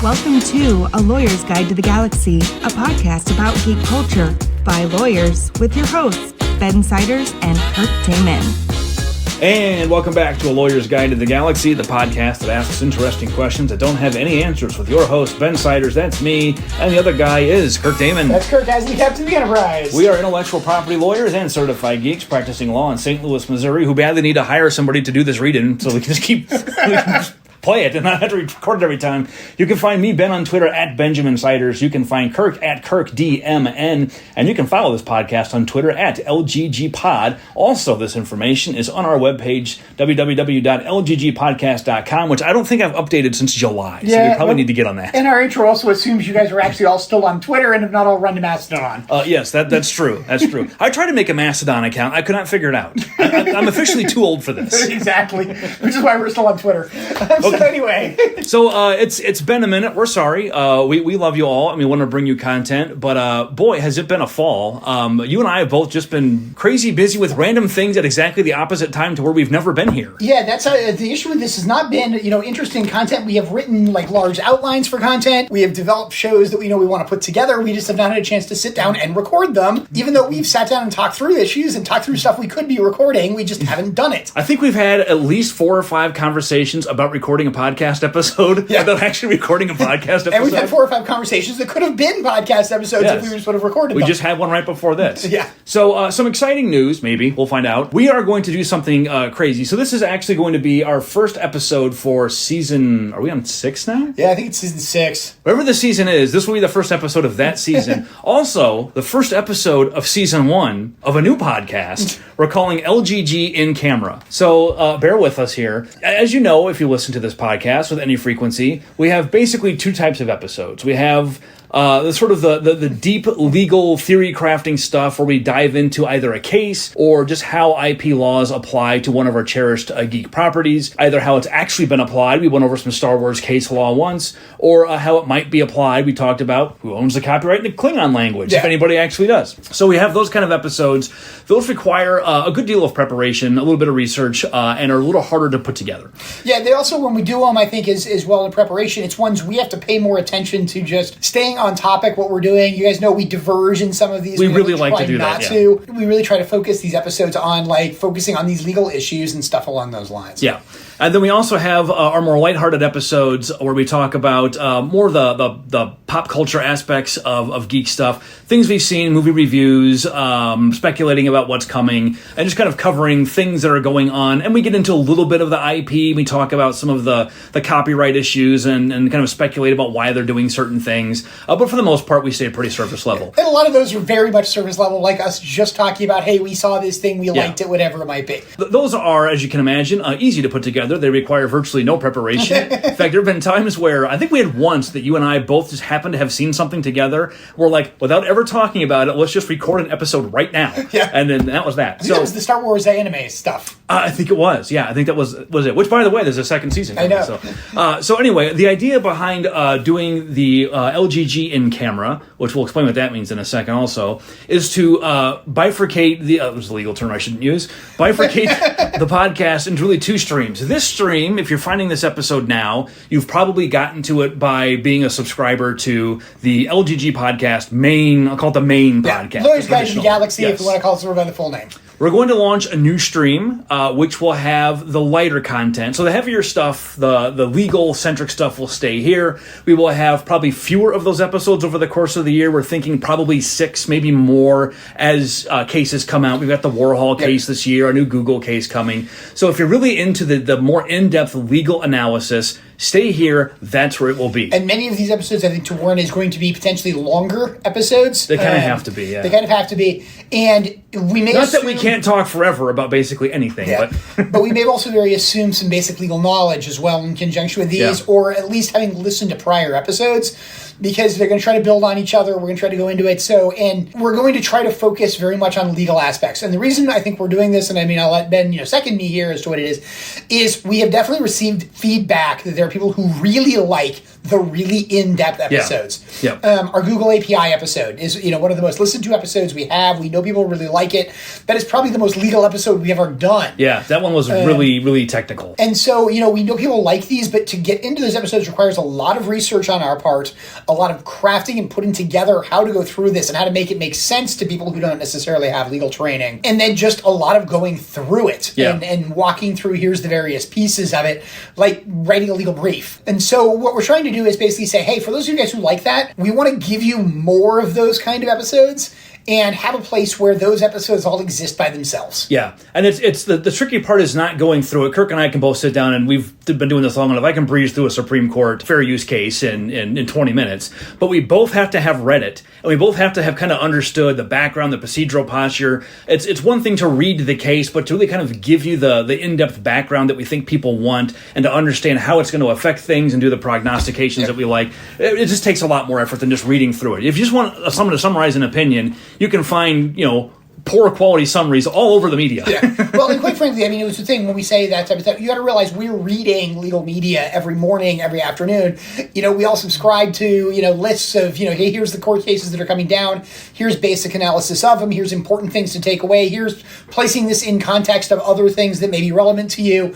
Welcome to A Lawyer's Guide to the Galaxy, a podcast about geek culture by lawyers with your hosts, Ben Siders and Kirk Taman. And welcome back to A Lawyer's Guide to the Galaxy, the podcast that asks interesting questions that don't have any answers with your host, Ben Siders, that's me, and the other guy is Kirk Taman. That's Kirk as the Captain of the Enterprise. We are intellectual property lawyers and certified geeks practicing law in St. Louis, Missouri, who badly need to hire somebody to do this reading so we can just keep... play it and not have to record it every time. You can find me, Ben, on Twitter at Benjamin Siders. You can find Kirk at KirkDMN. And you can follow this podcast on Twitter at LGGPod. Also, this information is on our webpage, www.lggpodcast.com, which I don't think I've updated since July. So we probably need to get on that. And our intro also assumes you guys are actually all still on Twitter and have not all run to Mastodon. Yes, that's true. That's true. I tried to make a Mastodon account. I could not figure it out. I'm officially too old for this. Exactly. Which is why we're still on Twitter. Okay. So anyway. So it's been a minute. We're sorry. We love you all, and we want to bring you content. But boy, has it been a fall. You and I have both just been crazy busy with random things at exactly the opposite time to where we've never been here. Yeah, that's the issue with this has not been, interesting content. We have written large outlines for content. We have developed shows that we know we want to put together. We just have not had a chance to sit down and record them. Even though we've sat down and talked through issues and talked through stuff we could be recording, we just haven't done it. I think we've had at least 4 or 5 conversations about recording a podcast episode without actually recording a podcast episode. And we've had 4 or 5 conversations that could have been podcast episodes if we just would have recorded them. We just had one right before this. Yeah. So some exciting news, maybe. We'll find out. We are going to do something crazy. So this is actually going to be our first episode for season... Are we on 6 now? Yeah, I think it's season 6. Whatever the season is, this will be the first episode of that season. Also, the first episode of season 1 of a new podcast we're calling LGG in Camera. So bear with us here. As you know, if you listen to this podcast with any frequency, we have basically 2 types of episodes. We have the deep legal theory crafting stuff where we dive into either a case or just how IP laws apply to one of our cherished geek properties, either how it's actually been applied. We went over some Star Wars case law once, or how it might be applied. We talked about who owns the copyright in the Klingon language, if anybody actually does. So we have those kind of episodes. Those require a good deal of preparation, a little bit of research, and are a little harder to put together. Yeah, they also, when we do them, I think, is well in preparation. It's ones we have to pay more attention to just staying on topic, what we're doing. You guys know we diverge in some of these. We really like to do that. We really try to focus these episodes on focusing on these legal issues and stuff along those lines. Yeah. And then we also have our more lighthearted episodes where we talk about more the pop culture aspects of geek stuff, things we've seen, movie reviews, speculating about what's coming, and just kind of covering things that are going on. And we get into a little bit of the IP. We talk about some of the copyright issues and kind of speculate about why they're doing certain things. But for the most part, we stay pretty surface level. And a lot of those are very much surface level, like us just talking about, hey, we saw this thing, we liked it, whatever it might be. Those are, as you can imagine, easy to put together. They require virtually no preparation. In fact, there have been times where I think we had once that you and I both just happened to have seen something together. We're like, without ever talking about it, let's just record an episode right now. Yeah. And then that was that. So it was the Star Wars anime stuff. I think it was. Yeah, I think that was it. Which, by the way, there's a second season. I know. So anyway, the idea behind doing the LGG in camera, which we'll explain what that means in a second also, is to bifurcate it was a legal term I shouldn't use, bifurcate the podcast into really 2 streams. This stream, if you're finding this episode now, you've probably gotten to it by being a subscriber to the LGG podcast main, I'll call it the main podcast. Lawyer's Guide to the Galaxy, if you want to call it by the full name. We're going to launch a new stream, which will have the lighter content. So the heavier stuff, the legal-centric stuff will stay here. We will have probably fewer of those episodes over the course of the year. We're thinking probably 6, maybe more, as cases come out. We've got the Warhol case this year, a new Google case coming. So if you're really into the more in-depth legal analysis, stay here. That's where it will be. And many of these episodes, I think, to warn, is going to be potentially longer episodes. They kind of have to be, yeah. They kind of have to be. And we may Not that we can't talk forever about basically anything, but we may also assume some basic legal knowledge as well in conjunction with these, or at least having listened to prior episodes, because they're going to try to build on each other. We're going to try to go into it. And we're going to try to focus very much on legal aspects. And the reason I think we're doing this, and I mean, I'll let Ben, second me here as to what it is we have definitely received feedback that there there are people who really like the really in-depth episodes. Yeah. Our Google API episode is, one of the most listened to episodes we have. We know people really like it. That is probably the most legal episode we ever done. Yeah, that one was really, really technical. And so, we know people like these, but to get into those episodes requires a lot of research on our part, a lot of crafting and putting together how to go through this and how to make it make sense to people who don't necessarily have legal training. And then just a lot of going through it and walking through here's the various pieces of it, like writing a legal brief. And so what we're trying to do is basically say, hey, for those of you guys who like that, we want to give you more of those kind of episodes and have a place where those episodes all exist by themselves. Yeah, and it's the tricky part is not going through it. Kirk and I can both sit down, and we've been doing this long enough. I can breeze through a Supreme Court fair use case in 20 minutes, but we both have to have read it, and we both have to have kind of understood the background, the procedural posture. It's one thing to read the case, but to really kind of give you the in-depth background that we think people want, and to understand how it's going to affect things and do the prognostications that we like. It just takes a lot more effort than just reading through it. If you just want someone to summarize an opinion, you can find, poor quality summaries all over the media. Yeah. Well, and quite frankly, it was the thing when we say that type of stuff, you got to realize we're reading legal media every morning, every afternoon. We all subscribe to, lists of, hey, here's the court cases that are coming down. Here's basic analysis of them. Here's important things to take away. Here's placing this in context of other things that may be relevant to you,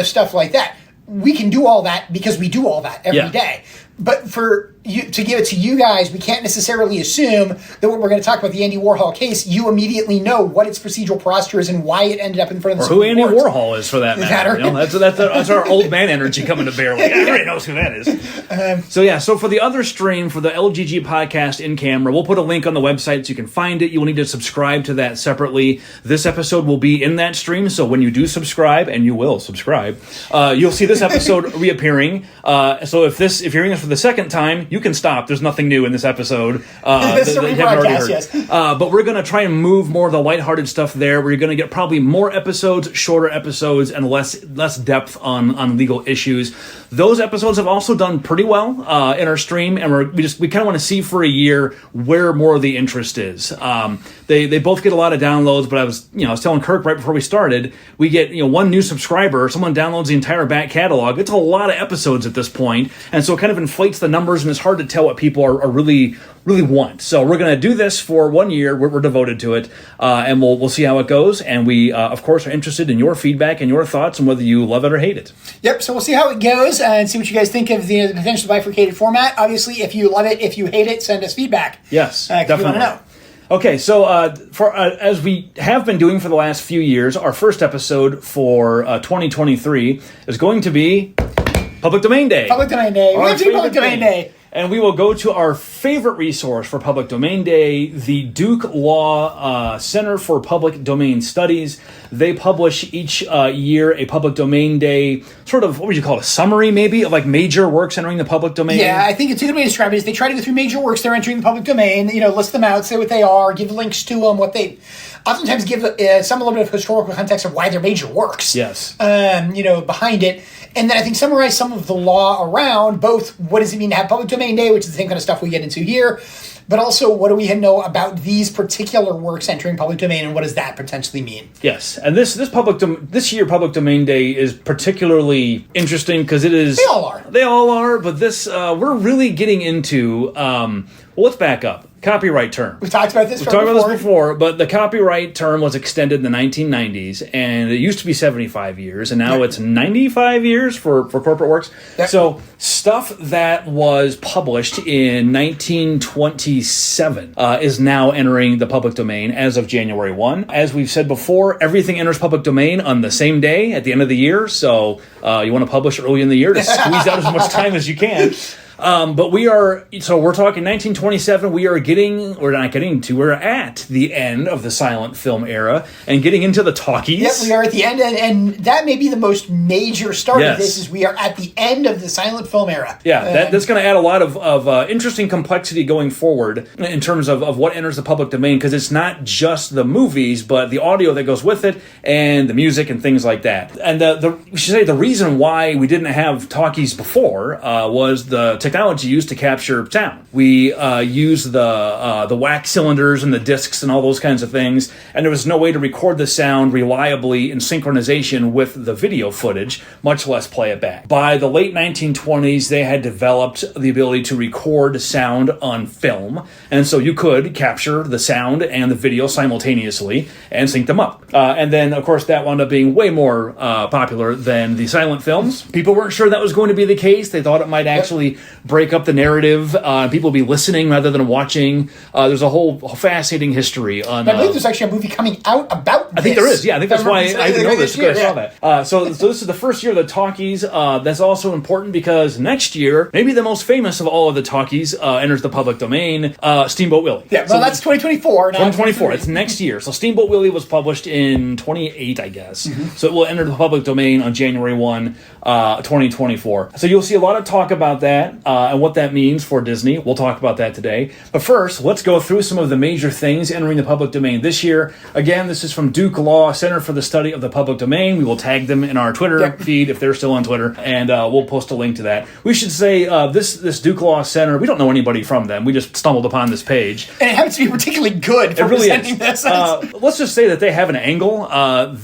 stuff like that. We can do all that because we do all that every day. But for you to give it to you guys, we can't necessarily assume that when we're going to talk about the Andy Warhol case, you immediately know what its procedural posture is and why it ended up in front of the Supreme Court. Or who Andy Court. Warhol is, for that matter. That's our old man energy coming to bear. Like, everybody knows who that is. So for the other stream, for the LGG podcast in camera, we'll put a link on the website so you can find it. You will need to subscribe to that separately. This episode will be in that stream, so when you do subscribe, and you will subscribe, you'll see this episode reappearing. So if you're hearing this for the second time, you can stop. There's nothing new in this episode. This is a rebroadcast, yes. But we're going to try and move more of the lighthearted stuff there. We're going to get probably more episodes, shorter episodes, and less depth on legal issues. Those episodes have also done pretty well in our stream, and we kind of want to see for a year where more of the interest is. They both get a lot of downloads, but I was telling Kirk right before we started, we get one new subscriber, someone downloads the entire back catalog. It's a lot of episodes at this point, and so it kind of inflates the numbers, and it's hard to tell what people are really want. So we're going to do this for 1 year. We're devoted to it, and we'll see how it goes. And we, of course, are interested in your feedback and your thoughts on whether you love it or hate it. Yep, so we'll see how it goes and see what you guys think of the potential bifurcated format. Obviously, if you love it, if you hate it, send us feedback. Yes, definitely. We want to know. Okay, so as we have been doing for the last few years, our first episode for 2023 is going to be Public Domain Day. Public Domain Day. We have to do Public Domain Day. And we will go to our favorite resource for Public Domain Day, the Duke Law Center for Public Domain Studies. They publish each year a Public Domain Day, sort of, what would you call it, a summary maybe, of like major works entering the public domain? Yeah, I think it's a good way to describe it is they try to go through major works that are entering the public domain, list them out, say what they are, give links to them, what they... Oftentimes give some a little bit of historical context of why they're major works. Yes. Behind it. And then I think summarize some of the law around both what does it mean to have Public Domain Day, which is the same kind of stuff we get into here, but also what do we know about these particular works entering public domain and what does that potentially mean? Yes, and this year Public Domain Day is particularly interesting because it is... They all are, but this, we're really getting into... let's back up. Copyright term. We've talked about this before, but the copyright term was extended in the 1990s, and it used to be 75 years, and now it's 95 years for corporate works. Yep. So stuff that was published in 1927 is now entering the public domain as of January 1. As we've said before, everything enters public domain on the same day at the end of the year, so you want to publish early in the year to squeeze out as much time as you can. But we're talking 1927, we're at the end of the silent film era and getting into the talkies. Yep, we are at the end, and that may be the most major start of this, is we are at the end of the silent film era. Yeah, that's going to add a lot of interesting complexity going forward in terms of what enters the public domain, because it's not just the movies, but the audio that goes with it and the music and things like that. And we should say the reason why we didn't have talkies before was the technology used to capture sound. We used the wax cylinders and the discs and all those kinds of things, and there was no way to record the sound reliably in synchronization with the video footage, much less play it back. By the late 1920s, they had developed the ability to record sound on film, and so you could capture the sound and the video simultaneously and sync them up. And then, of course, that wound up being way more popular than the silent films. People weren't sure that was going to be the case. They thought it might actually break up the narrative. People would be listening rather than watching. There's a whole fascinating history on... I believe there's actually a movie coming out about this. I think there is, yeah. I think that's why I didn't know this because I saw that. So this is the first year of the talkies. That's also important because next year, maybe the most famous of all of the talkies enters the public domain, Steamboat Willie. Yeah, well, that's 2024. 2024. It's next year. So Steamboat Willie was published in 28, I guess. So it will enter the public domain on January 1, 2024. So you'll see a lot of talk about that and what that means for Disney. We'll talk about that today. But first, let's go through some of the major things entering the public domain this year. Again, this is from Duke Law, Center for the Study of the Public Domain. We will tag them in our Twitter feed if they're still on Twitter, and we'll post a link to that. We should say this Duke Law Center, we don't know anybody from them. We just stumbled upon this page. And it happens to be particularly good for presenting this. Let's just say that they have an angle.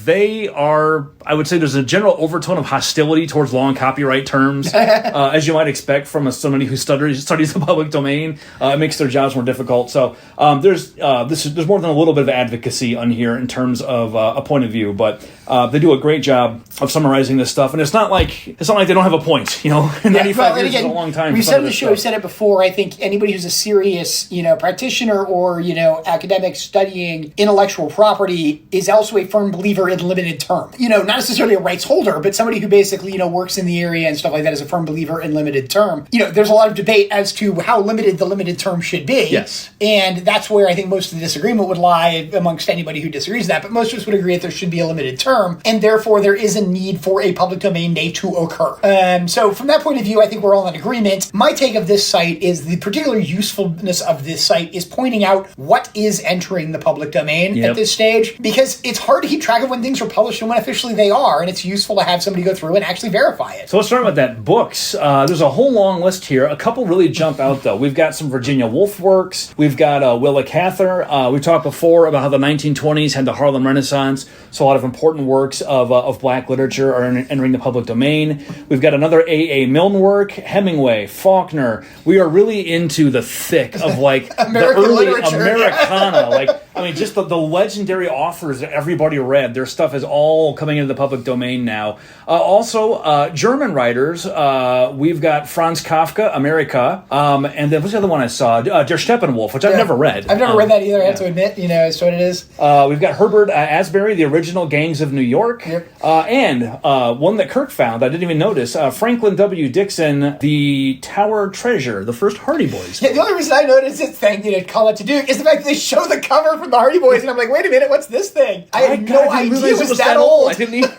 They are, I would say there's a general overtone of hostility towards law and copyright terms, as you might expect from somebody who studies the public domain. It makes their jobs more difficult. So there's more than a little bit of advocacy on here in terms of a point of view, but they do a great job of summarizing this stuff. And it's not like they don't have a point. 95 years is a long time. We said on the show, we said it before. I think anybody who's a serious practitioner or academic studying intellectual property is also a firm believer in limited term. Not necessarily a rights holder, but somebody who basically works in the area and stuff like that is a firm believer in limited term. There's a lot of debate as to how limited the limited term should be. Yes. And that's where I think most of the disagreement would lie amongst anybody who disagrees with that. But most of us would agree that there should be a limited term, and therefore there is a need for a public domain day to occur. So from that point of view, I think we're all in agreement. My take of this site is the particular usefulness of this site is pointing out what is entering the public domain at this stage, because it's hard to keep track of when things are published and when officially they are, and it's useful to have somebody go through and actually verify it. So let's start with that. Books. There's a whole long list here. A couple really jump out, though. We've got some Virginia Woolf works. We've got Willa Cather. We talked before about how the 1920s had the Harlem Renaissance, so a lot of important works of black literature are entering the public domain. We've got another A.A. Milne work, Hemingway, Faulkner. We are really into the thick of the early literature. Americana. Just the legendary authors that everybody read. Their stuff is all coming into the public domain now. Also, German writers. We've got Franz Kafka, America, and then what's the other one I saw? Der Steppenwolf, which I've never read. I've never read that either, I have to admit, as to what it is. We've got Herbert Asbury, The Original Gangs of New York, and one that Kirk found, I didn't even notice, Franklin W. Dixon, The Tower Treasure, the first Hardy Boys. Yeah, the only reason I noticed it, thank you to call it to Duke, is the fact that they show the cover from the Hardy Boys, and I'm like, wait a minute, what's this thing? I had no idea it was that old. I didn't either.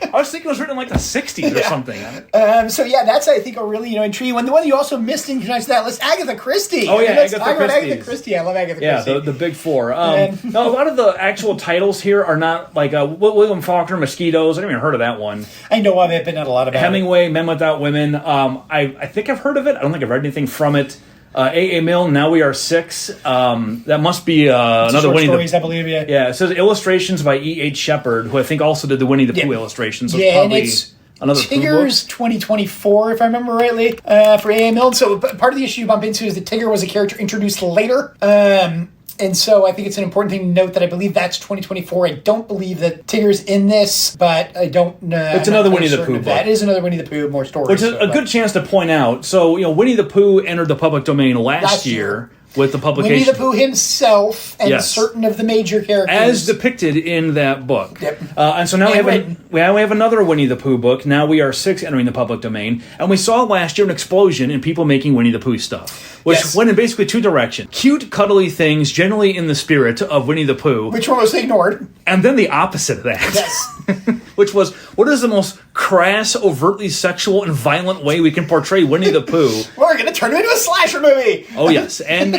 I was thinking it was written in the 60s or something. So that's, I think, a really intriguing one. The one you also missed in tonight's that list, Agatha Christie. Oh, yeah, let's talk about Agatha Christie. I love Agatha Christie. Yeah, the big four. No, a lot of the actual titles here are not William Faulkner, Mosquitoes. I haven't even heard of that one. I know of it, but not a lot about Hemingway, Men Without Women. I think I've heard of it. I don't think I've read anything from it. A.A. Milne, Now We Are Six. That must be another Winnie the Stories, I believe, yeah. Yeah, it says illustrations by E.H. Shepard, who I think also did the Winnie the Pooh illustrations. So and it's another Tigger's 2024, if I remember rightly, for A.A. Milne. So part of the issue you bump into is that Tigger was a character introduced later. And so I think it's an important thing to note that I believe that's 2024. I don't believe that Tigger's in this, but I don't know. It's another Winnie the Pooh book. That is another Winnie the Pooh, more stories. Which is a good chance to point out. So, Winnie the Pooh entered the public domain last year. With the publication. Winnie the Pooh himself and certain of the major characters. As depicted in that book. Yep. And so now we have another Winnie the Pooh book. Now We Are Six entering the public domain. And we saw last year an explosion in people making Winnie the Pooh stuff. Which went in basically two directions. Cute, cuddly things, generally in the spirit of Winnie the Pooh. Which were mostly ignored. And then the opposite of that. Yes. Which was, what is the most crass, overtly sexual, and violent way we can portray Winnie the Pooh? We're going to turn him into a slasher movie! Oh, yes. And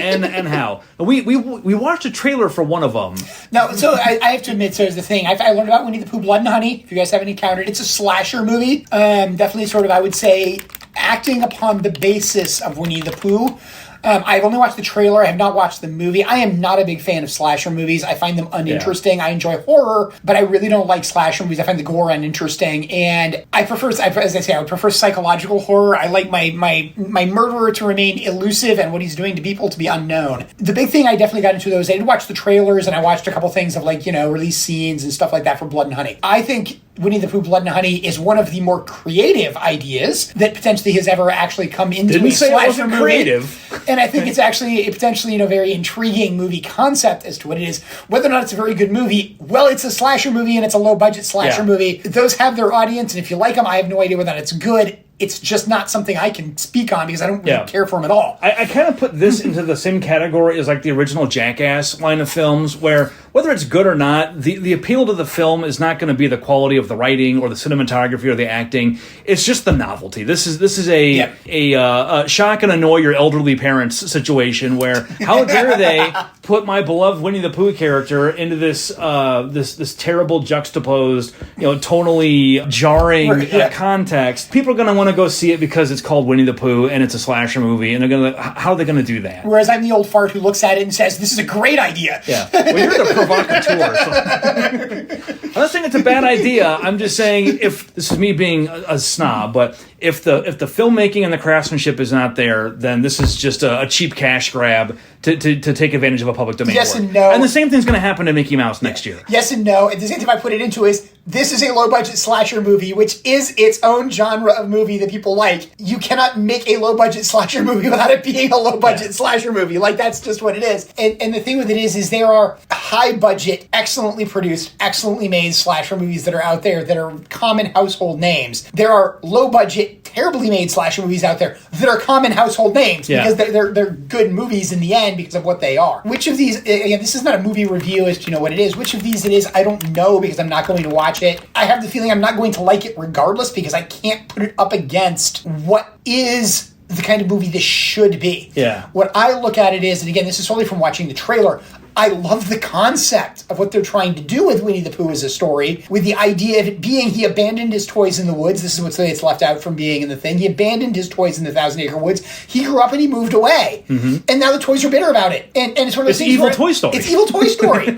how? We watched a trailer for one of them. No, so I have to admit, so here's the thing. I learned about Winnie the Pooh Blood and Honey, if you guys haven't encountered. It's a slasher movie. Definitely sort of, I would say, acting upon the basis of Winnie the Pooh. I've only watched the trailer. I have not watched the movie. I am not a big fan of slasher movies. I find them uninteresting. Yeah. I enjoy horror, but I really don't like slasher movies. I find the gore uninteresting. And I prefer, as I say, I would prefer psychological horror. I like my murderer to remain elusive and what he's doing to people to be unknown. The big thing I definitely got into those, I did watch the trailers and I watched a couple things of release scenes and stuff like that for Blood and Honey. I think Winnie the Pooh Blood and Honey is one of the more creative ideas that potentially has ever actually come into a slasher movie. Creative. And I think it's actually a potentially, very intriguing movie concept as to what it is. Whether or not it's a very good movie, well, it's a slasher movie and it's a low-budget slasher movie. Those have their audience, and if you like them, I have no idea whether it's good. It's just not something I can speak on because I don't really care for them at all. I kind of put this into the same category as the original Jackass line of films, where whether it's good or not, the appeal to the film is not going to be the quality of the writing or the cinematography or the acting. It's just the novelty. This is a shock and annoy your elderly parents situation where how dare they put my beloved Winnie the Pooh character into this this terrible juxtaposed, tonally jarring context. People are going to want to go see it because it's called Winnie the Pooh and it's a slasher movie, and they're going to, how are they going to do that? Whereas I'm the old fart who looks at it and says, "This is a great idea." Yeah, well, you're the provocateur. So. I'm not saying it's a bad idea. I'm just saying, if this is me being a snob, but if the filmmaking and the craftsmanship is not there, then this is just a cheap cash grab to take advantage of a public domain. Yes work. And no. And the same thing's going to happen to Mickey Mouse next year. Yes and no. And the same thing I put it into is, this is a low-budget slasher movie, which is its own genre of movie that people like. You cannot make a low-budget slasher movie without it being a low-budget slasher movie. That's just what it is. And the thing with it is there are high-budget, excellently produced, excellently made slasher movies that are out there that are common household names. There are low-budget, terribly made slasher movies out there that are common household names because they're good movies in the end because of what they are. Which of these, again, this is not a movie review as to what it is. Which of these it is, I don't know because I'm not going to watch it. I have the feeling I'm not going to like it regardless because I can't put it up against what is the kind of movie this should be. Yeah. What I look at it is, and again, this is solely from watching the trailer, I love the concept of what they're trying to do with Winnie the Pooh as a story, with the idea of it being he abandoned his toys in the woods. This is what's left out from being in the thing. He abandoned his toys in the Thousand Acre Woods. He grew up and he moved away. Mm-hmm. And now the toys are bitter about it. And it's one of those things evil Toy Story. It's evil Toy Story.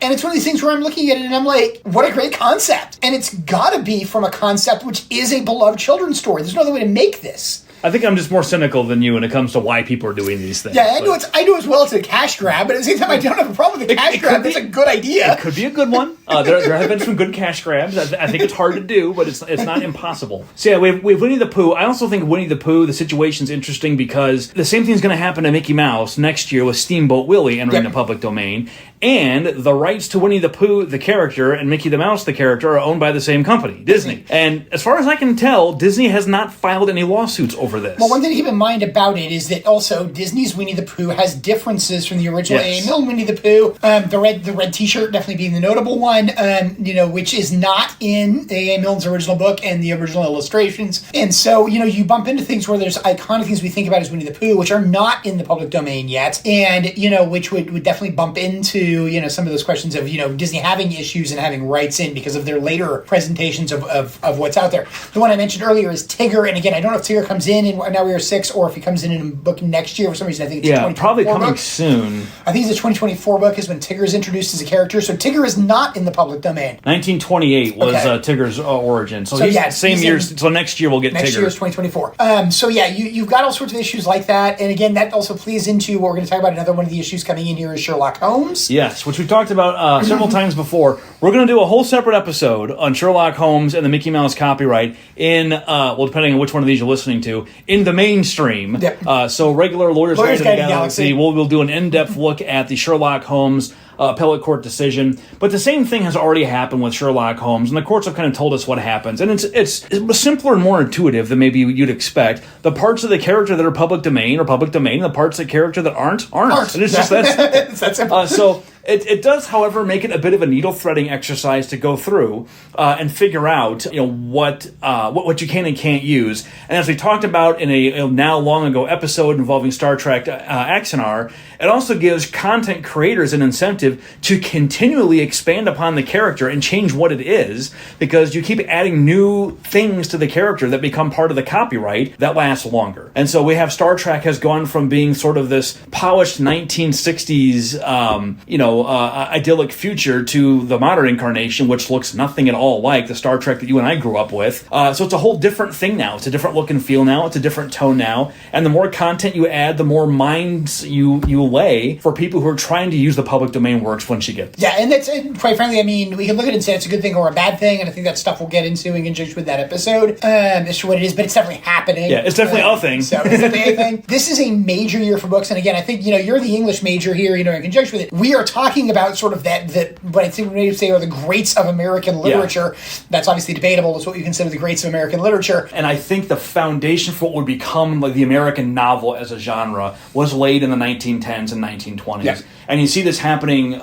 And it's one of these things where I'm looking at it and I'm like, what a great concept. And it's got to be from a concept which is a beloved children's story. There's no other way to make this. I think I'm just more cynical than you when it comes to why people are doing these things. Yeah, I know as well it's a cash grab, but at the same time I don't have a problem with the cash grab. That's a good idea. It could be a good one. There have been some good cash grabs. I think it's hard to do, but it's not impossible. So yeah, we have Winnie the Pooh. I also think Winnie the Pooh, the situation's interesting because the same thing's going to happen to Mickey Mouse next year with Steamboat Willie entering the public domain. And the rights to Winnie the Pooh, the character, and Mickey the Mouse, the character, are owned by the same company, Disney. And as far as I can tell, Disney has not filed any lawsuits over this. Well, one thing to keep in mind about it is that also Disney's Winnie the Pooh has differences from the original A.A. Milne Winnie the Pooh. The red T-shirt definitely being the notable one, which is not in A.A. Milne's original book and the original illustrations. And so, you bump into things where there's iconic things we think about as Winnie the Pooh, which are not in the public domain yet, and, which would definitely bump into some of those questions of, Disney having issues and having rights in because of their later presentations of what's out there. The one I mentioned earlier is Tigger, and again, I don't know if Tigger comes in Now We Are 6 or if he comes in a book next year for some reason. I think it's a 2024 probably coming book. soon. I think it's a 2024 book is when Tigger is introduced as a character, so Tigger is not in the public domain. 1928 was Tigger's origin. So same year, so next year we'll get next Tigger. Next year is 2024. You've got all sorts of issues like that, and again, that also plays into what we're going to talk about. Another one of the issues coming in here is Sherlock Holmes. Yes, which we've talked about several times before. We're going to do a whole separate episode on Sherlock Holmes and the Mickey Mouse copyright in, depending on which one of these you're listening to, in the mainstream. Yep. So regular Lawyer's Guide to the Galaxy, we'll do an in-depth look at the Sherlock Holmes appellate court decision. But the same thing has already happened with Sherlock Holmes, and the courts have kind of told us what happens. And it's simpler and more intuitive than maybe you'd expect. The parts of the character that are public domain are public domain, and the parts of the character that aren't. And it's just that simple. It does, however, make it a bit of a needle threading exercise to go through and figure out, what you can and can't use. And as we talked about in a now long ago episode involving Star Trek Axanar, it also gives content creators an incentive to continually expand upon the character and change what it is, because you keep adding new things to the character that become part of the copyright that lasts longer. And so we have Star Trek has gone from being sort of this polished 1960s, idyllic future to the modern incarnation, which looks nothing at all like the Star Trek that you and I grew up with. So it's a whole different thing now. It's a different look and feel now. It's a different tone now. And the more content you add, the more minds you lay for people who are trying to use the public domain works once you get there. Yeah, and quite frankly, I mean, we can look at it and say it's a good thing or a bad thing, and I think that stuff we'll get into in conjunction with that episode as to what it is, but it's definitely happening. Yeah, it's definitely a thing. So it's definitely a thing. This is a major year for books, and again, I think, you're the English major here, in conjunction with it. We are talking about sort of that what I think we may say are the greats of American literature. Yeah. That's obviously debatable. It's what you consider the greats of American literature. And I think the foundation for what would become like the American novel as a genre was laid in the 1910s and 1920s. Yeah. And you see this happening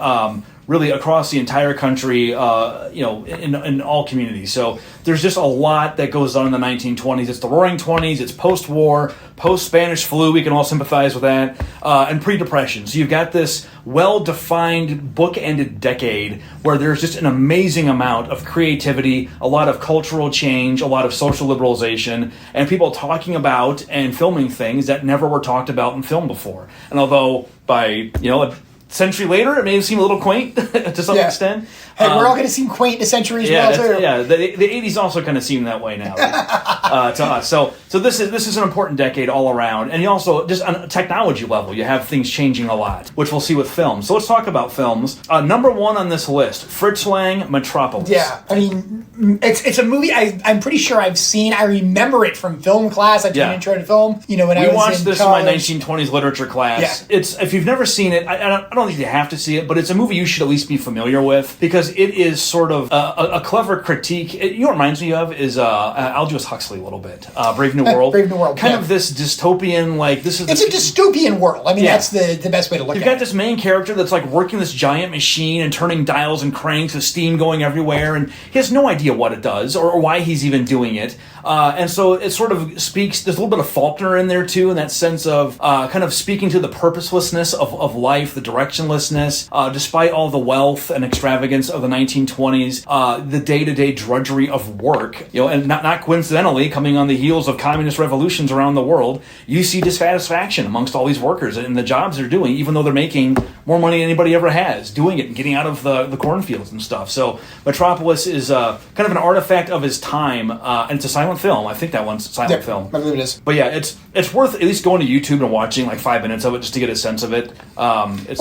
really across the entire country, in all communities. So there's just a lot that goes on in the 1920s. It's the Roaring '20s. It's post-war, post-Spanish flu. We can all sympathize with that. And pre-Depression. So you've got this well-defined, book-ended decade where there's just an amazing amount of creativity, a lot of cultural change, a lot of social liberalization, and people talking about and filming things that never were talked about in film before. And although by, a century later, it may seem a little quaint to some extent. Hey, we're all going to seem quaint in a century as well, too. Yeah, the 80s also kind of seem that way now to us. So this is an important decade all around. And you also, just on a technology level, you have things changing a lot, which we'll see with film. So let's talk about films. Number one on this list, Fritz Lang, Metropolis. Yeah, I mean, it's a movie I'm pretty sure I've seen. I remember it from film class. I took an intro to film, when I was in college. We watched this in my 1920s literature class. Yeah. If you've never seen it, I don't think you have to see it, but it's a movie you should at least be familiar with, because it is sort of a clever critique. What it reminds me of is Aldous Huxley a little bit. Brave New World. Brave New World. Kind of this dystopian, It's a dystopian world. I mean, that's the best way to look at it. You've got this main character that's working this giant machine and turning dials and cranks with steam going everywhere, and he has no idea what it does or why he's even doing it. And so it sort of speaks, there's a little bit of Faulkner in there too, in that sense of kind of speaking to the purposelessness of life, the directionlessness, despite all the wealth and extravagance of the 1920s, the day-to-day drudgery of work, and not coincidentally, coming on the heels of communist revolutions around the world, you see dissatisfaction amongst all these workers and the jobs they're doing, even though they're making more money than anybody ever has doing it and getting out of the cornfields and stuff. So Metropolis is kind of an artifact of his time, and it's a silent film. I think that one's a silent film. I believe it is. But yeah, it's worth at least going to YouTube and watching 5 minutes of it just to get a sense of it. If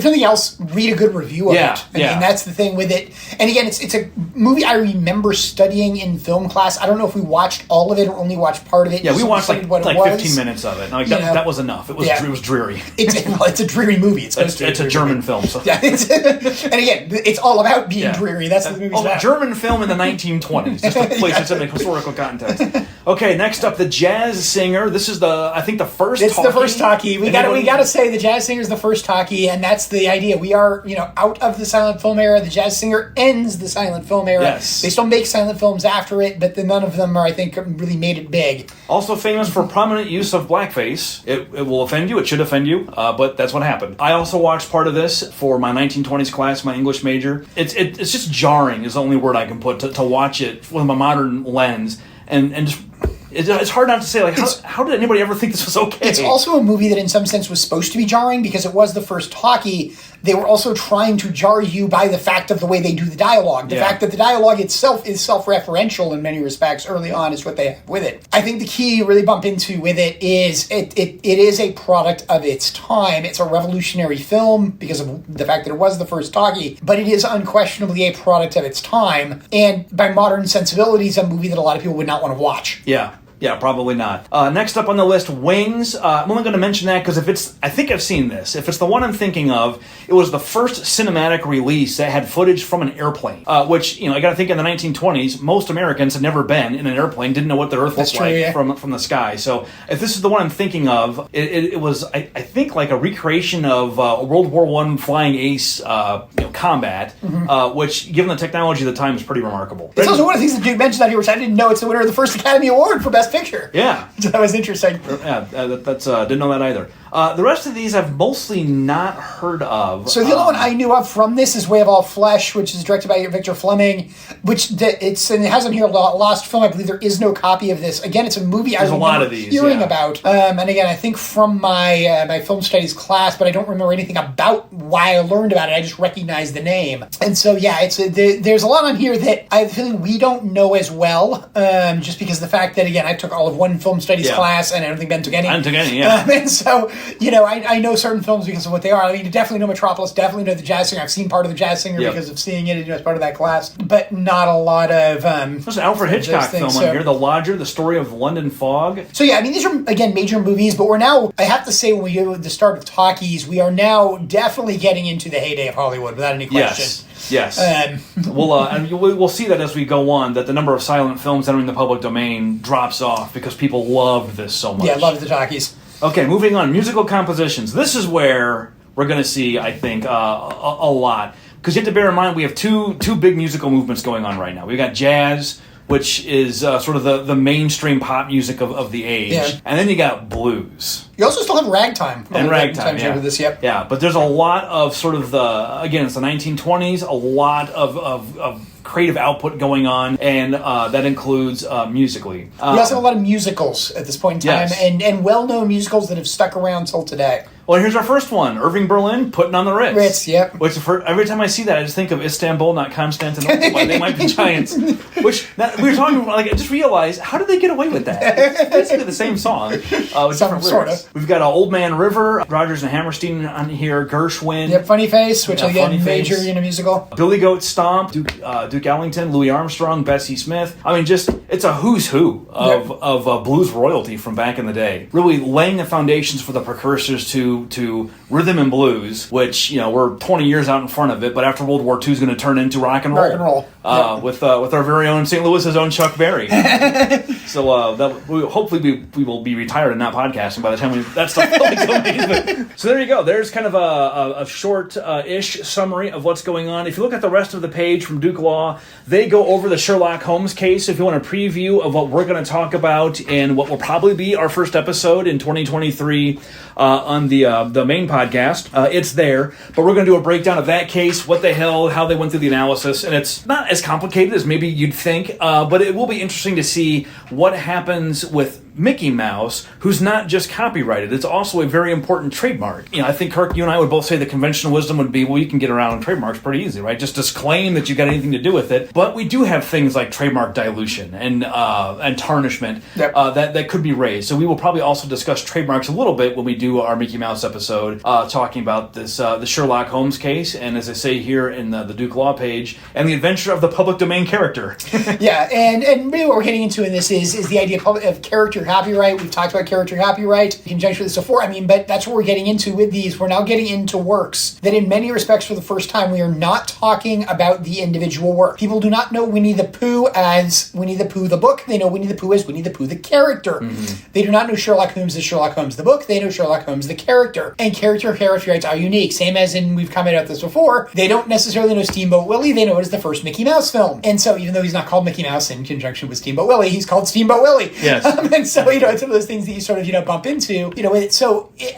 nothing else, read a good review of it. I mean, that's the thing with it. And again, it's a movie I remember studying in film class. I don't know if we watched all of it or only watched part of it. Yeah, we watched 15 minutes of it. That was enough. It was dreary. It's a dreary movie. It's a German film. So. Yeah, and again, it's all about being dreary. That's what the movie's about. German film in the 1920s, just to place it in the historical context. Okay, next up, The Jazz Singer. This is I think the first It's talkie. The first talkie. We got to say The Jazz Singer is the first talkie, and that's the idea. We are, out of the silent film era. The Jazz Singer ends the silent film era. Yes. They still make silent films after it, but none of them I think, really made it big. Also famous for prominent use of blackface. It will offend you. It should offend you, but that's what happened. I also watched part of this for my 1920s class, my English major. It's just jarring is the only word I can put to watch it with my modern lens, and just it's hard not to say, how did anybody ever think this was okay? It's also a movie that in some sense was supposed to be jarring because it was the first talkie. They were also trying to jar you by the fact of the way they do the dialogue. The fact that the dialogue itself is self-referential in many respects early on is what they have with it. I think the key you really bump into with it is it is a product of its time. It's a revolutionary film because of the fact that it was the first talkie, but it is unquestionably a product of its time. And by modern sensibilities, a movie that a lot of people would not want to watch. Yeah. Yeah, probably not. Next up on the list, Wings. I'm only going to mention that because I think I've seen this. If it's the one I'm thinking of, it was the first cinematic release that had footage from an airplane, which, I got to think in the 1920s, most Americans had never been in an airplane, didn't know what the Earth looked like from the sky. So if this is the one I'm thinking of, it was, I think, like a recreation of World War I flying ace combat, which, given the technology of the time, is pretty remarkable. It's also one of the things that Duke mentioned out here, which I didn't know. It's the winner of the first Academy Award for Best Picture. Yeah. So that was interesting. Yeah, that's didn't know that either. The rest of these I've mostly not heard of. So the only one I knew of from this is Way of All Flesh, which is directed by Victor Fleming, and it has on here Lost Film. I believe there is no copy of this. Again, it's a movie There's I remember a lot of these, hearing about. And again, I think from my film studies class, but I don't remember anything about why I learned about it. I just recognized the name. And so, yeah, there's a lot on here that I have a feeling we don't know as well, just because of the fact that, again, I took all of one film studies class, and I don't think Ben took any. I didn't take any, yeah. And so, I know certain films because of what they are. I mean, I definitely know Metropolis, definitely know The Jazz Singer. I've seen part of The Jazz Singer because of seeing it as part of that class, but not a lot of... There's an Alfred Hitchcock film on here, The Lodger, The Story of London Fog. So yeah, I mean, these are, again, major movies, but we're now, I have to say, when we go at the start of talkies, we are now definitely getting into the heyday of Hollywood, without any question. Yes. We'll see that as we go on, that the number of silent films entering the public domain drops off because people loved this so much. Yeah, loved the talkies. Okay, moving on. Musical compositions. This is where we're going to see, I think, a lot. Because you have to bear in mind, we have two big musical movements going on right now. We've got jazz, which is sort of the mainstream pop music of the age. Yeah. And then you got blues. You also still have ragtime. And ragtime, yeah. This, yep. Yeah, but there's a lot of sort of it's the 1920s, a lot of creative output going on, and that includes musically. We also have a lot of musicals at this point in time, and well-known musicals that have stuck around till today. Well, here's our first one. Irving Berlin, Putting on the Ritz. Ritz, yep. Which, every time I see that, I just think of Istanbul, not Constantinople. They might be giants. Which, we were talking about, I just realized, how did they get away with that? It's basically the same song, with different lyrics. Sort of. We've got Old Man River, Rodgers and Hammerstein on here, Gershwin. Yep, Funny Face, which again, major musical. Billy Goat Stomp, Duke Ellington, Louis Armstrong, Bessie Smith. I mean, it's a who's who of blues royalty from back in the day. Really laying the foundations for the precursors to rhythm and blues, which, we're 20 years out in front of it, but after World War II is going to turn into rock and roll. With our very own St. Louis's own Chuck Berry. So hopefully we will be retired and not podcasting by the time that stuff comes. So there you go. There's kind of a short-ish summary of what's going on. If you look at the rest of the page from Duke Law, they go over the Sherlock Holmes case. If you want a preview of what we're going to talk about and what will probably be our first episode in 2023 on the main podcast, it's there. But we're going to do a breakdown of that case, what the hell, how they went through the analysis, and it's not as complicated as maybe you'd think, but it will be interesting to see what happens with Mickey Mouse, who's not just copyrighted, it's also a very important trademark. I think, Kirk, you and I would both say the conventional wisdom would be, well, you can get around trademarks pretty easy, right? Just disclaim that you've got anything to do with it. But we do have things like trademark dilution and tarnishment that could be raised. So we will probably also discuss trademarks a little bit when we do our Mickey Mouse episode, talking about this the Sherlock Holmes case, and as I say here in the Duke Law page, and the adventure of the public domain character. Yeah, and really what we're getting into in this is the idea of character copyright. We've talked about character copyright in conjunction with this before. But that's what we're getting into with these. We're now getting into works that in many respects for the first time we are not talking about the individual work. People do not know Winnie the Pooh as Winnie the Pooh the book. They know Winnie the Pooh as Winnie the Pooh the character. Mm-hmm. They do not know Sherlock Holmes as Sherlock Holmes the book. They know Sherlock Holmes the character. And character rights are unique. Same as we've commented on this before, they don't necessarily know Steamboat Willie. They know it as the first Mickey Mouse film. And so even though he's not called Mickey Mouse in conjunction with Steamboat Willie, he's called Steamboat Willie. Yes. And so, it's one of those things that you sort of, bump into,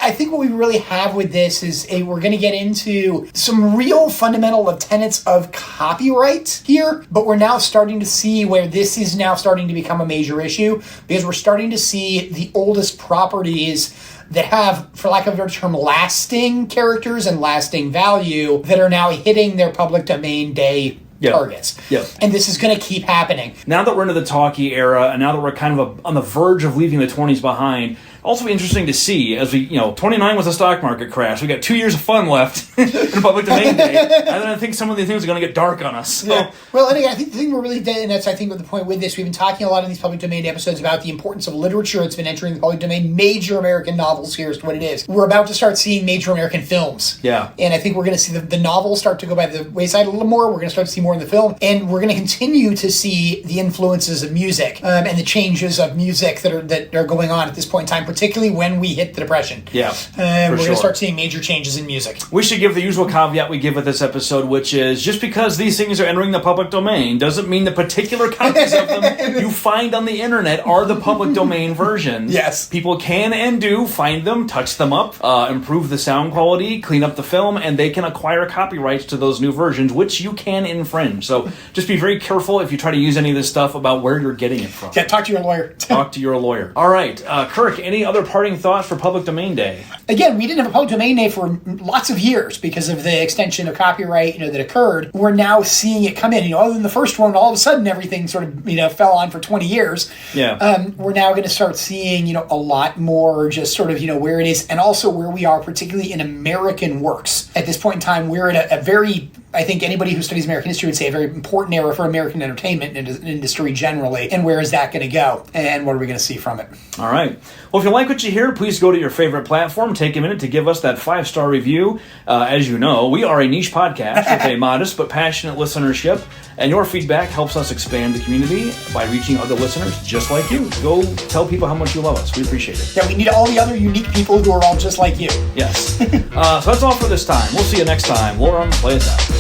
I think what we really have with this is we're going to get into some real fundamental tenets of copyright here, but we're now starting to see where this is now starting to become a major issue because we're starting to see the oldest properties that have, for lack of a better term, lasting characters and lasting value that are now hitting their public domain day targets. Yep. And this is going to keep happening. Now that we're into the talkie era, and now that we're kind of on the verge of leaving the 20s behind, also be interesting to see as we, 29 was a stock market crash. We got 2 years of fun left in Public Domain Day. And then I think some of these things are going to get dark on us. So. Yeah. Well, and again, I think the thing we're really, and that's I think the point with this, we've been talking a lot in these Public Domain Day episodes about the importance of literature. It's been entering the public domain. Major American novels, here's what it is. We're about to start seeing major American films. Yeah. And I think we're going to see the novels start to go by the wayside a little more. We're going to start to see more in the film. And we're going to continue to see the influences of music and the changes of music that are going on at this point in time, particularly when we hit the Depression. Yeah. We're going to start seeing major changes in music. We should give the usual caveat we give with this episode, which is just because these things are entering the public domain doesn't mean the particular copies of them you find on the internet are the public domain versions. Yes. People can and do find them, touch them up, improve the sound quality, clean up the film, and they can acquire copyrights to those new versions, which you can infringe. So just be very careful if you try to use any of this stuff about where you're getting it from. Yeah, talk to your lawyer. Talk to your lawyer. All right. Kirk, any other parting thoughts for Public Domain Day? Again, we didn't have a Public Domain Day for lots of years because of the extension of copyright, that occurred. We're now seeing it come in. Other than the first one, all of a sudden everything sort of, fell on for 20 years. Yeah. We're now going to start seeing, a lot more just sort of, where it is and also where we are, particularly in American works. At this point in time, we're at a very, I think anybody who studies American history would say a very important era for American entertainment industry generally. And where is that going to go? And what are we going to see from it? All right. Well, if you like what you hear, please go to your favorite platform. Take a minute to give us that 5-star review. As you know, we are a niche podcast with a modest but passionate listenership. And your feedback helps us expand the community by reaching other listeners just like you. Go tell people how much you love us. We appreciate it. Yeah, we need all the other unique people who are all just like you. Yes. So that's all for this time. We'll see you next time. Lauren, play us out.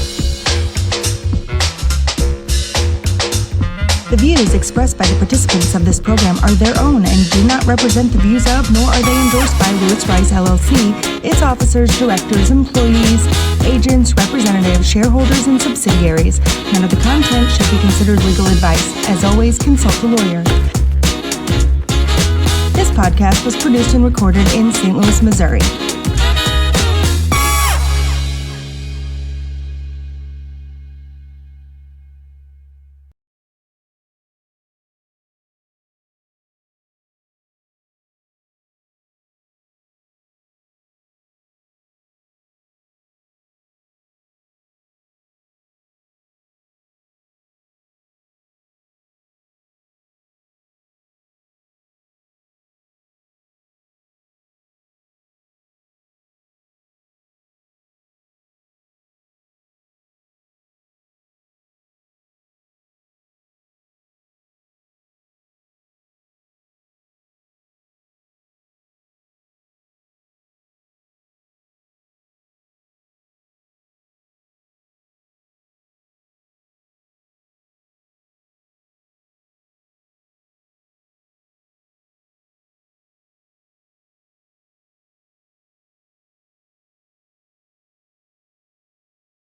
The views expressed by the participants of this program are their own and do not represent the views of, nor are they endorsed by Lewis Rice LLC, its officers, directors, employees, agents, representatives, shareholders, and subsidiaries. None of the content should be considered legal advice. As always, consult a lawyer. This podcast was produced and recorded in St. Louis, Missouri.